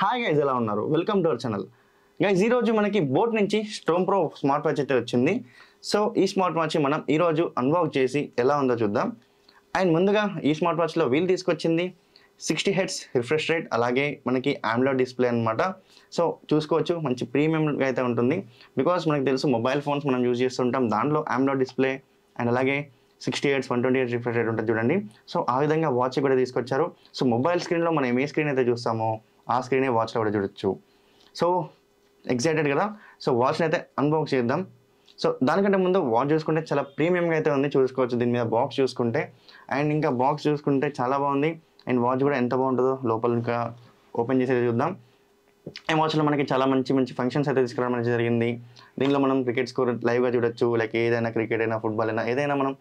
Hi guys, ఎలా ఉన్నారు? Welcome to our channel. Guys, ఈరోజు మనకి బోట్ నుంచి స్టోమ్ ప్రో స్మార్ట్ వాచ్ అయితే వచ్చింది. సో ఈ స్మార్ట్ వాచ్ మనం ఈరోజు అన్బాక్స్ చేసి ఎలా ఉందో చూద్దాం. అండ్ ముందుగా ఈ స్మార్ట్ వాచ్లో వీల్ తీసుకొచ్చింది 60 హెర్ట్జ్ రిఫ్రెష్ రేట్, అలాగే మనకి AMOLED డిస్ప్లే అనమాట. సో చూసుకోవచ్చు, మంచి ప్రీమియంగా అయితే ఉంటుంది. బికాస్ మనకు తెలుసు మొబైల్ ఫోన్స్ మనం యూజ్ చేస్తుంటాం, దాంట్లో AMOLED డిస్ప్లే అండ్ అలాగే 60 హెర్ట్జ్ 120 హెర్ట్జ్ రిఫ్రెష్ రేట్ ఉంటుంది చూడండి. సో ఆ విధంగా వాచ్ కూడా తీసుకొచ్చారు. సో మొబైల్ స్క్రీన్లో మనం ఏ స్క్రీన్ అయితే చూస్తామో ఆ స్క్రీనే వాచ్లో కూడా చూడొచ్చు. సో ఎక్సైటెడ్ కదా. సో వాచ్ని అయితే అన్బాక్స్ చేద్దాం. సో దానికంటే ముందు వాచ్ చూసుకుంటే చాలా ప్రీమియంగా అయితే ఉంది, చూసుకోవచ్చు దీని మీద బాక్స్ చూసుకుంటే. అండ్ ఇంకా బాక్స్ చూసుకుంటే చాలా బాగుంది. అండ్ వాచ్ కూడా ఎంత బాగుంటుందో లోపల ఇంకా ఓపెన్ చేసి చూద్దాం. ఈ వాచ్లో మనకి చాలా మంచి ఫంక్షన్స్ అయితే తీసుకురావడం అనేది జరిగింది. దీనిలో మనం క్రికెట్ స్కోర్ లైవ్గా చూడొచ్చు, లైక్ ఏదైనా క్రికెట్ అయినా ఫుట్బాల్ అయినా ఏదైనా మనం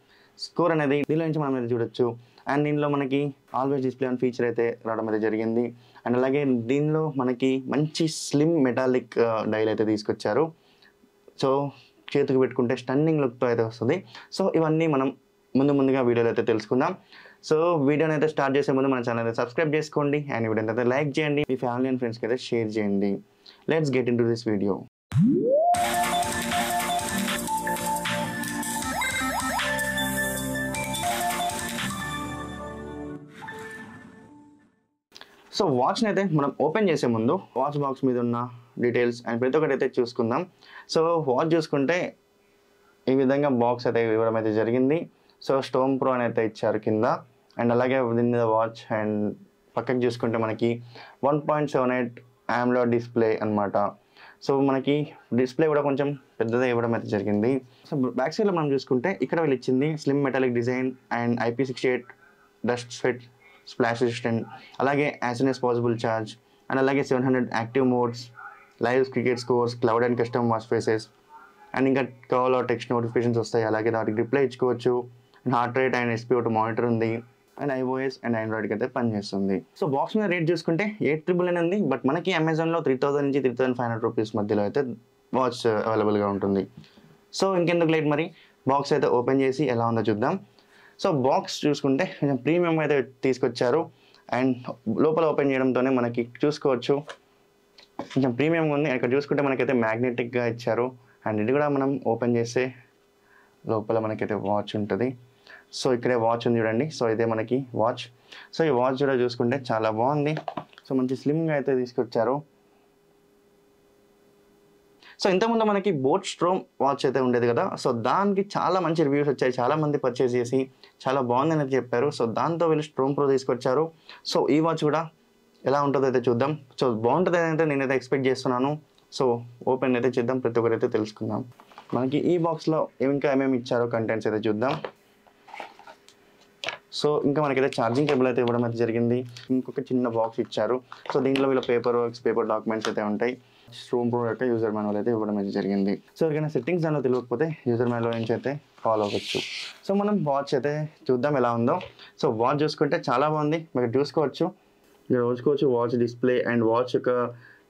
స్కోర్ అనేది దీనిలో నుంచి మనం చూడొచ్చు. అండ్ దీనిలో మనకి ఆల్వేస్ డిస్ప్లే అని ఫీచర్ అయితే రావడం అయితే జరిగింది. అండ్ అలాగే దీనిలో మనకి మంచి స్లిమ్ మెటాలిక్ డైల్ అయితే తీసుకొచ్చారు. సో చేతికి పెట్టుకుంటే స్టన్నింగ్ లుక్తో అయితే వస్తుంది. సో ఇవన్నీ మనం ముందుగా వీడియోలో అయితే తెలుసుకుందాం. సో వీడియోని అయితే స్టార్ట్ చేసే ముందు మన ఛానల్ అయితే సబ్స్క్రైబ్ చేసుకోండి. అండ్ వీడియో అయితే లైక్ చేయండి, మీ ఫ్యామిలీ అండ్ ఫ్రెండ్స్కి అయితే షేర్ చేయండి. Let's get into this video. So వాచ్ని అయితే మనం ఓపెన్ చేసే ముందు వాచ్ బాక్స్ మీద ఉన్న డీటెయిల్స్ అండ్ ప్రతి ఒక్కటి అయితే చూసుకుందాం. సో వాచ్ చూసుకుంటే ఈ విధంగా బాక్స్ అయితే ఇవ్వడం అయితే జరిగింది. సో స్టోమ్ ప్రో అని అయితే ఇచ్చారు కింద. అండ్ అలాగే దీని మీద వాచ్ అండ్ పక్కకి చూసుకుంటే మనకి 1.78 AMOLED డిస్ప్లే అనమాట. సో మనకి డిస్ప్లే కూడా కొంచెం పెద్దదే ఇవ్వడం అయితే జరిగింది. సో బ్యాక్ సైడ్లో మనం చూసుకుంటే ఇక్కడ వీళ్ళు ఇచ్చింది slim metallic design and IP68 dust sweat splash resistant, అలాగే as soon as possible charge, and అలాగే 700 active modes, live cricket scores, cloud and custom watch faces, and ఇంకా కాల్ ఆర్ టెక్స్ట్ నోటిఫికేషన్స్ వస్తాయి. అలాగే దానికి రిప్లై ఇచ్చుకోవచ్చు. And heart rate and SpO2 monitor ఉంది. And iOS and ఆండ్రాయిడ్కి అయితే పనిచేస్తుంది. సో బాక్స్ మీద రేట్ చూసుకుంటే 899 ఉంది. బట్ మనకి అమెజాన్లో 3000 నుంచి 3500 రూపీస్ మధ్యలో అయితే వాచ్ అవైలబుల్గా ఉంటుంది. సో ఇంకెందుకు లేట్, మరి బాక్స్ అయితే ఓపెన్ చేసి ఎలా ఉందో చూద్దాం. సో బాక్స్ చూసుకుంటే కొంచెం ప్రీమియం అయితే తీసుకొచ్చారు. అండ్ లోపల ఓపెన్ చేయడంతోనే మనకి చూసుకోవచ్చు కొంచెం ప్రీమియంగా ఉంది. ఇక్కడ చూసుకుంటే మనకైతే మ్యాగ్నెటిక్గా ఇచ్చారు. అండ్ ఇది కూడా మనం ఓపెన్ చేస్తే లోపల మనకైతే వాచ్ ఉంటుంది. సో ఇక్కడే వాచ్ ఉంది చూడండి. సో ఇదే మనకి వాచ్. సో ఈ వాచ్ కూడా చూసుకుంటే చాలా బాగుంది. సో మంచి స్లిమ్గా అయితే తీసుకొచ్చారు. సో ఇంతకుముందు మనకి బోట్ స్ట్రోమ్ వాచ్ అయితే ఉండేది కదా. సో దానికి చాలా మంచి రివ్యూస్ వచ్చాయి, చాలామంది పర్చేస్ చేసి చాలా బాగుందని అయితే చెప్పారు. సో దాంతో వీళ్ళు స్ట్రోమ్ ప్రో తీసుకొచ్చారు. సో ఈ వాచ్ కూడా ఎలా ఉంటుందో అయితే చూద్దాం. సో బాగుంటుంది అయితే నేనైతే ఎక్స్పెక్ట్ చేస్తున్నాను. సో ఓపెన్ అయితే చేద్దాం, ప్రతి ఒక్కరు అయితే తెలుసుకుందాం. మనకి ఈ బాక్స్లో ఇంకా ఏమేమి ఇచ్చారో కంటెంట్స్ అయితే చూద్దాం. సో ఇంకా మనకైతే ఛార్జింగ్ కేబుల్ అయితే ఇవ్వడం అయితే జరిగింది. ఇంకొక చిన్న బాక్స్ ఇచ్చారు. సో దీంట్లో వీళ్ళ పేపర్ డాక్యుమెంట్స్ అయితే ఉంటాయి. స్ట్రోమ్ ప్రో యొక్క యూజర్ మాన్యువల్ అయితే ఇవ్వడం అయితే జరిగింది. సో ఎవరికైనా సెట్టింగ్స్ దానిలో తెలియకపోతే యూజర్ మాన్యువల్ నుంచి అయితే ఫాలో అవ్వచ్చు. సో మనం వాచ్ అయితే చూద్దాం ఎలా ఉందో. సో వాచ్ చూసుకుంటే చాలా బాగుంది, మీరు చూసుకోవచ్చు. వాచ్ డిస్ప్లే అండ్ వాచ్ యొక్క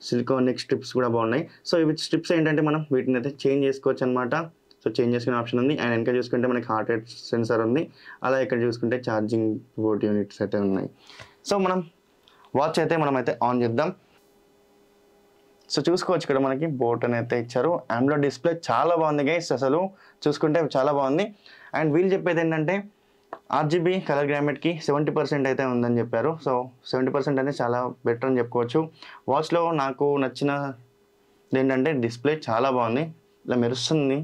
సిలికాన్ నెక్ స్ట్రిప్స్ కూడా బాగున్నాయి. సో ఇవి స్ట్రిప్స్ ఏంటంటే మనం వీటిని అయితే చేంజ్ చేసుకోవచ్చు అనమాట. సో చేంజ్ చేసుకునే ఆప్షన్ ఉంది. అండ్ వెనక చూసుకుంటే మనకి హార్ట్ రేట్ సెన్సార్ ఉంది. అలా ఇక్కడ చూసుకుంటే ఛార్జింగ్ పోర్ట్ యూనిట్స్ అయితే ఉన్నాయి. సో మనం వాచ్ అయితే ఆన్ చేద్దాం. సో చూసుకోవచ్చు ఇక్కడ మనకి బోట్ అని అయితే ఇచ్చారు. AMOLED డిస్ప్లే చాలా బాగుంది గైస్, అసలు చూసుకుంటే చాలా బాగుంది. అండ్ వీళ్ళు చెప్పేది ఏంటంటే RGB కలర్ గ్రామేట్కి 70% అయితే ఉందని చెప్పారు. సో 70% అనేది చాలా బెటర్ అని చెప్పుకోవచ్చు. వాచ్లో నాకు నచ్చినది ఏంటంటే డిస్ప్లే చాలా బాగుంది, ఇలా మెరుస్తుంది.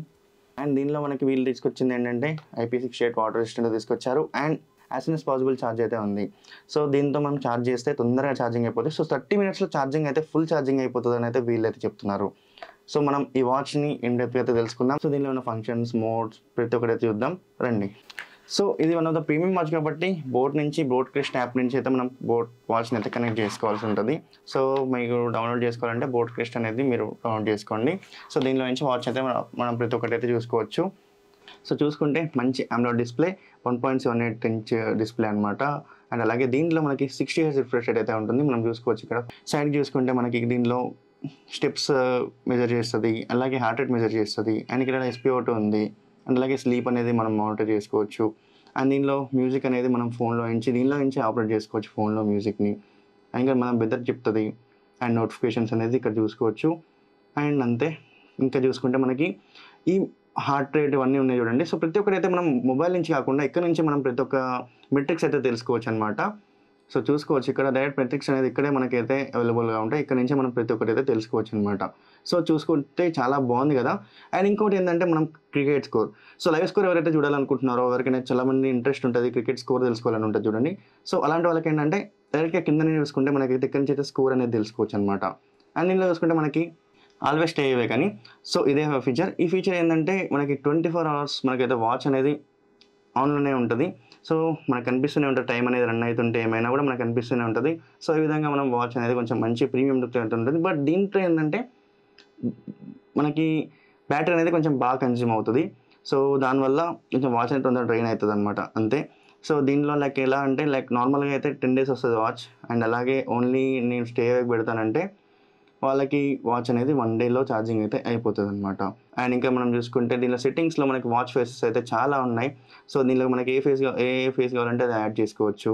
అండ్ దీనిలో మనకి వీళ్ళు తీసుకొచ్చింది ఏంటంటే IP68 వాటర్ రెసిస్టెంట్ తీసుకొచ్చారు. And as soon as possible charge అయితే ఉంది. సో దీంతో మనం ఛార్జ్ చేస్తే తొందరగా ఛార్జింగ్ అయిపోతుంది. సో 30 మినిట్స్లో ఛార్జింగ్ అయితే ఫుల్ ఛార్జింగ్ అయిపోతుంది అని అయితే వీళ్ళు అయితే చెప్తున్నారు. సో మనం ఈ వాచ్ని ఇన్ డెప్త్గా అయితే తెలుసుకుందాం. సో దీనిలో ఉన్న ఫంక్షన్స్, మోడ్స్ ప్రతి ఒక్కటి అయితే చూద్దాం రండి. సో ఇది one of the premium watch కాబట్టి బోట్ క్రిస్ట్ యాప్ నుంచి అయితే మనం బోట్ వాచ్ని అయితే కనెక్ట్ చేసుకోవాల్సి ఉంటుంది. సో మీకు డౌన్లోడ్ చేసుకోవాలంటే బోట్ క్రిస్ట్ అనేది మీరు డౌన్లోడ్ చేసుకోండి. సో దీనిలో నుంచి వాచ్ అయితే మనం ప్రతి ఒక్కటి అయితే చూసుకోవచ్చు. సో చూసుకుంటే మంచి AMOLED డిస్ప్లే 1.78 ఇంచ్ డిస్ప్లే అనమాట. అండ్ అలాగే దీంట్లో మనకి 60 హెర్ట్జ్ రిఫ్రెష్ రేట్ అయితే ఉంటుంది, మనం చూసుకోవచ్చు. ఇక్కడ సైడ్ చూసుకుంటే మనకి దీనిలో స్టెప్స్ మెజర్ చేస్తుంది, అలాగే హార్ట్ రేట్ మెజర్ చేస్తుంది. అండ్ ఇక్కడ SpO2 ఉంది. అండ్ అలాగే స్లీప్ అనేది మనం మానిటర్ చేసుకోవచ్చు. అండ్ దీనిలో మ్యూజిక్ అనేది మనం దీనిలో నుంచి ఆపరేట్ చేసుకోవచ్చు ఫోన్లో మ్యూజిక్ని. ఇంకా మనం బెదర్ చెప్తుంది. అండ్ నోటిఫికేషన్స్ అనేది ఇక్కడ చూసుకోవచ్చు. అండ్ అంతే. ఇంకా చూసుకుంటే మనకి ఈ హార్ట్ రేట్ ఇవన్నీ ఉన్నాయి చూడండి. సో ప్రతి ఒక్కటి అయితే మనం మొబైల్ నుంచి కాకుండా ఇక్కడ నుంచి మనం ప్రతి ఒక్క మెట్రిక్స్ అయితే తెలుసుకోవచ్చు అనమాట. సో చూసుకోవచ్చు ఇక్కడ డైరెక్ట్ మెట్రిక్స్ అనేది ఇక్కడే మనకైతే అవైలబుల్గా ఉంటాయి. ఇక్కడ నుంచి మనం ప్రతి ఒక్కటి అయితే తెలుసుకోవచ్చు అనమాట. సో చూసుకుంటే చాలా బాగుంది కదా. అండ్ ఇంకోటి ఏంటంటే మనం cricket score. So live score ఎవరైతే చూడాలనుకుంటున్నారో ఎవరికైనా చాలా మంది ఇంట్రెస్ట్ ఉంటుంది క్రికెట్ స్కోర్ తెలుసుకోవాలని ఉంటుంది చూడండి. సో అలాంటి వాళ్ళకి ఏంటంటే డైరెక్ట్గా కింద చూసుకుంటే మనకైతే ఇక్కడి నుంచి అయితే స్కోర్ అనేది తెలుసుకోవచ్చు అనమాట. అండ్ దీనిలో చూసుకుంటే మనకి ఆల్వేస్ స్టే అవే కానీ సో ఇదే ఫీచర్. ఈ ఫీచర్ ఏంటంటే మనకి 24 hours మనకైతే వాచ్ అనేది ఆన్లోనే ఉంటుంది. సో మనకు కనిపిస్తూనే ఉంటుంది టైం అనేది రన్ అవుతుంటే ఏమైనా కూడా మనకు కనిపిస్తూనే ఉంటుంది. సో ఈ విధంగా మనం వాచ్ అనేది కొంచెం మంచి ప్రీమియం లుక్ ఉంటుంది. బట్ దీంట్లో ఏంటంటే మనకి బ్యాటరీ అనేది కొంచెం బాగా కన్జ్యూమ్ అవుతుంది. సో దానివల్ల కొంచెం వాచ్ అనేది తొందరగా డ్రైన్ అవుతుంది అనమాట అంతే. సో దీనిలో లైక్ ఎలా అంటే లైక్ నార్మల్గా అయితే 10 days వస్తుంది వాచ్. అండ్ అలాగే ఓన్లీ నేను స్టే అవేకి పెడతానంటే వాళ్ళకి వాచ్ అనేది 1 dayలో ఛార్జింగ్ అయితే అయిపోతుంది అనమాట. అండ్ ఇంకా మనం చూసుకుంటే దీనిలో సెట్టింగ్స్లో మనకి వాచ్ ఫేసెస్ అయితే చాలా ఉన్నాయి. సో దీనిలో మనకి ఏ ఫేస్ కావాలంటే అది యాడ్ చేసుకోవచ్చు.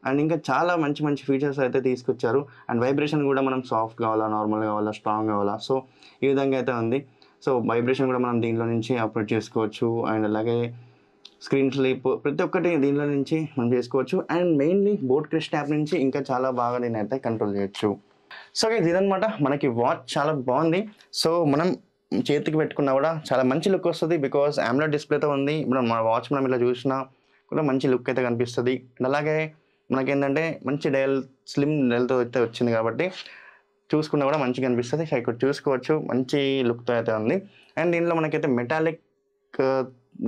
అండ్ ఇంకా చాలా మంచి మంచి ఫీచర్స్ అయితే తీసుకొచ్చారు. అండ్ వైబ్రేషన్ కూడా మనం సాఫ్ట్ కావాలా, నార్మల్ కావాలా, స్ట్రాంగ్ కావాలా, సో ఈ విధంగా అయితే ఉంది. సో వైబ్రేషన్ కూడా మనం దీంట్లో నుంచి ఆపరేట్ చేసుకోవచ్చు. అండ్ అలాగే స్క్రీన్ స్లీప్ ప్రతి ఒక్కటి దీంట్లో నుంచి మనం చేసుకోవచ్చు. And mainly boat Christ app నుంచి ఇంకా చాలా బాగా దీన్ని అయితే కంట్రోల్ చేయొచ్చు. సో ఇదనమాట మనకి వాచ్ చాలా బాగుంది. సో మనం చేతికి పెట్టుకున్నా కూడా చాలా మంచి లుక్ వస్తుంది. బికాస్ AMOLED డిస్ప్లేతో ఉంది. మనం మన వాచ్ మనం ఇలా చూసినా కూడా మంచి లుక్ అయితే కనిపిస్తుంది. అండ్ అలాగే మనకేంటంటే మంచి స్లిమ్ డయల్తో అయితే వచ్చింది కాబట్టి చూసుకున్నా కూడా మంచిగా కనిపిస్తుంది. సో ఇక్కడ చూసుకోవచ్చు మంచి లుక్తో అయితే ఉంది. అండ్ దీనిలో మనకైతే మెటాలిక్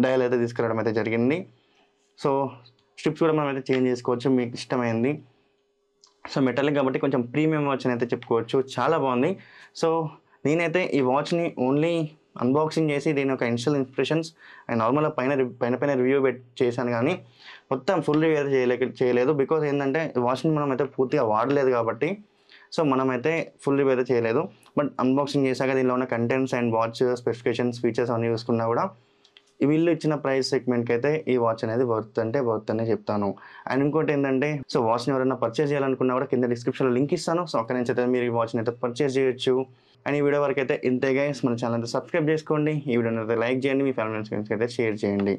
డయల్ అయితే తీసుకురావడం అయితే జరిగింది. సో స్ట్రిప్స్ కూడా మనం అయితే చేంజ్ చేసుకోవచ్చు మీకు ఇష్టమైంది. సో మెటాలిక్ కాబట్టి కొంచెం ప్రీమియం వాచ్ అని అయితే చెప్పుకోవచ్చు. చాలా బాగుంది. సో నేనైతే ఈ వాచ్ని ఓన్లీ అన్బాక్సింగ్ చేసి దీని యొక్క ఇనిషియల్ ఇంప్రెషన్స్ అండ్ నార్మల్గా పైన రివ్యూ చేశాను కానీ మొత్తం ఫుల్ రివ్యూ అయితే చేయలేదు. బికాజ్ ఏంటంటే ఈ వాచ్ని మనం అయితే పూర్తిగా వాడలేదు కాబట్టి సో మనమైతే ఫుల్ రివ్యూ అయితే చేయలేదు. బట్ అన్బాక్సింగ్ చేశాక దీనిలో ఉన్న contents and watch specifications features అన్నీ చూసుకున్నా కూడా వీళ్ళు ఇచ్చిన ప్రైస్ సెగ్మెంట్కి అయితే ఈ వాచ్ అనేది వర్త్ అనే చెప్తాను. అండ్ ఇంకోటి ఏంటంటే సో వాచ్ని ఎవరైనా పర్చేస్ చేయాలనుకున్నా కూడా కింద డిస్క్రిప్షన్లో లింక్ ఇస్తాను. సో అక్కడ నుంచి అయితే మీరు ఈ వాచ్ని అయితే పర్చేస్ చేయొచ్చు. అండ్ ఈ వీడియో వరకు అయితే ఇంతే గైస్. మన ఛానల్ అయితే సబ్స్క్రైబ్ చేసుకోండి. ఈ వీడియోని అయితే లైక్ చేయండి. మీ ఫ్యామిలీ ఫ్రెండ్స్కి అయితే షేర్ చేయండి.